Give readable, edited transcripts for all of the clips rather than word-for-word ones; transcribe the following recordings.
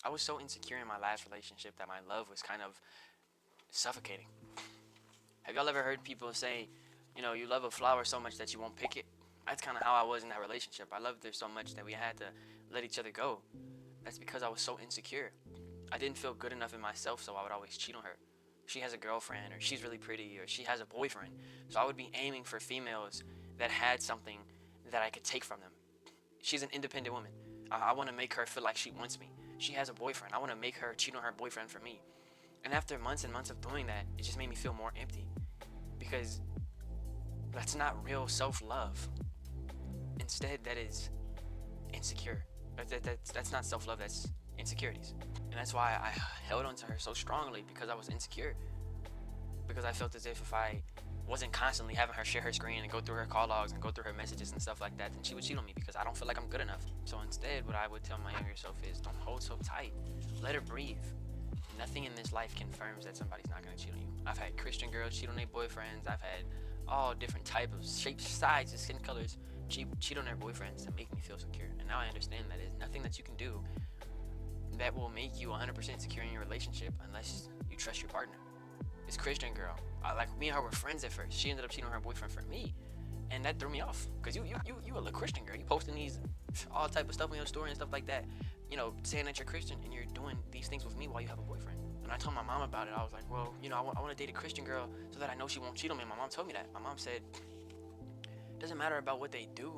I was so insecure in my last relationship that my love was kind of suffocating. Have y'all ever heard people say, you love a flower so much that you won't pick it? That's kind of how I was in that relationship. I loved her so much that we had to let each other go. That's because I was so insecure. I didn't feel good enough in myself, so I would always cheat on her. She has a girlfriend, or she's really pretty, or she has a boyfriend. So I would be aiming for females that had something that I could take from them. She's an independent woman. I want to make her feel like she wants me. She has a boyfriend. I want to make her cheat on her boyfriend for me. And after months and months of doing that, it just made me feel more empty because that's not real self love. Instead, that is insecure. That's not self love, that's insecurities. And that's why I held on to her so strongly, because I was insecure. Because I felt as if I wasn't constantly having her share her screen and go through her call logs and go through her messages and stuff like that, then she would cheat on me because I don't feel like I'm good enough. So instead, what I would tell my younger self is don't hold so tight. Let her breathe. Nothing in this life confirms that somebody's not going to cheat on you. I've had Christian girls cheat on their boyfriends. I've had all different types of shapes, sizes, skin colors cheat on their boyfriends to make me feel secure. And now I understand that there's nothing that you can do that will make you 100% secure in your relationship unless you trust your partner. This Christian girl, like me and her were friends at first. She ended up cheating on her boyfriend for me, and that threw me off. Cause you a Christian girl. You posting these all type of stuff on your story and stuff like that. Saying that you're Christian and you're doing these things with me while you have a boyfriend. And I told my mom about it. I was like, well, I want to date a Christian girl so that I know she won't cheat on me. My mom told me that. My mom said, it doesn't matter about what they do.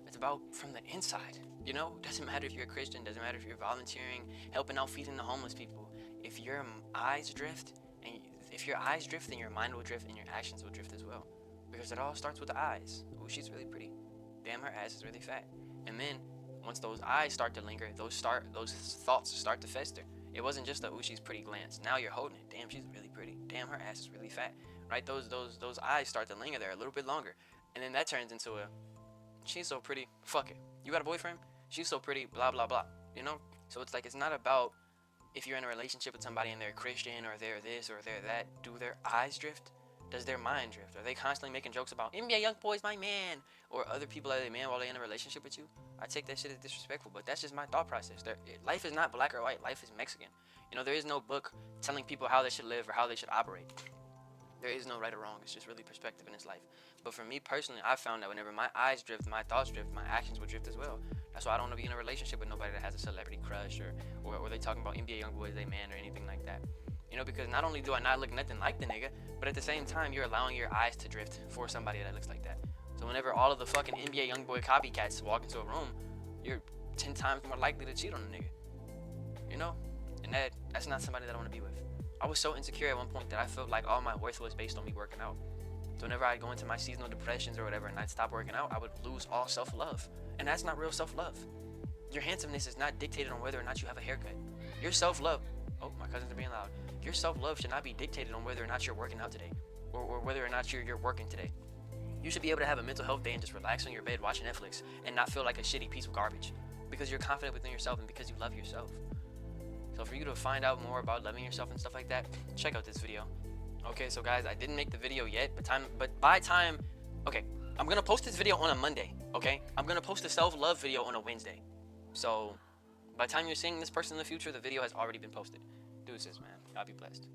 It's about from the inside. It doesn't matter if you're a Christian. Doesn't matter if you're volunteering, helping out, feeding the homeless people. If your eyes drift, and if your eyes drift, then your mind will drift and your actions will drift as well. Because it all starts with the eyes. Oh, she's really pretty. Damn, her ass is really fat. And then once those eyes start to linger, those thoughts start to fester. It wasn't just a ooh, she's pretty glance. Now you're holding it. Damn, she's really pretty. Damn, her ass is really fat. Right? Those eyes start to linger there a little bit longer. And then that turns into a she's so pretty. Fuck it. You got a boyfriend? She's so pretty. Blah blah blah. So it's like it's not about if you're in a relationship with somebody and they're Christian or they're this or they're that. Do their eyes drift? Does their mind drift? Are they constantly making jokes about NBA young boy's my man or other people are their man while they're in a relationship with you? I take that shit as disrespectful, but that's just my thought process. Life is not black or white. Life is Mexican. There is no book telling people how they should live or how they should operate. There is no right or wrong. It's just really perspective in this life. But for me personally, I found that whenever my eyes drift, my thoughts drift, my actions will drift as well. That's why I don't want to be in a relationship with nobody that has a celebrity crush or they talking about NBA young boys, they man or anything like that. Because not only do I not look nothing like the nigga, but at the same time, you're allowing your eyes to drift for somebody that looks like that. So whenever all of the fucking NBA young boy copycats walk into a room, you're 10 times more likely to cheat on a nigga. And that's not somebody that I want to be with. I was so insecure at one point that I felt like all my worth was based on me working out. So whenever I'd go into my seasonal depressions or whatever and I'd stop working out, I would lose all self-love. And that's not real self-love. Your handsomeness is not dictated on whether or not you have a haircut. Your self-love, oh, my cousins are being loud. Your self-love should not be dictated on whether or not you're working out today or whether or not you're working today. You should be able to have a mental health day and just relax on your bed watching Netflix and not feel like a shitty piece of garbage because you're confident within yourself and because you love yourself. So for you to find out more about loving yourself and stuff like that, check out this video. Okay, so guys, I didn't make the video yet, okay, I'm gonna post this video on a Monday, okay? I'm gonna post a self-love video on a Wednesday. So by the time you're seeing this person in the future, the video has already been posted. Deuces, man. Y'all be blessed.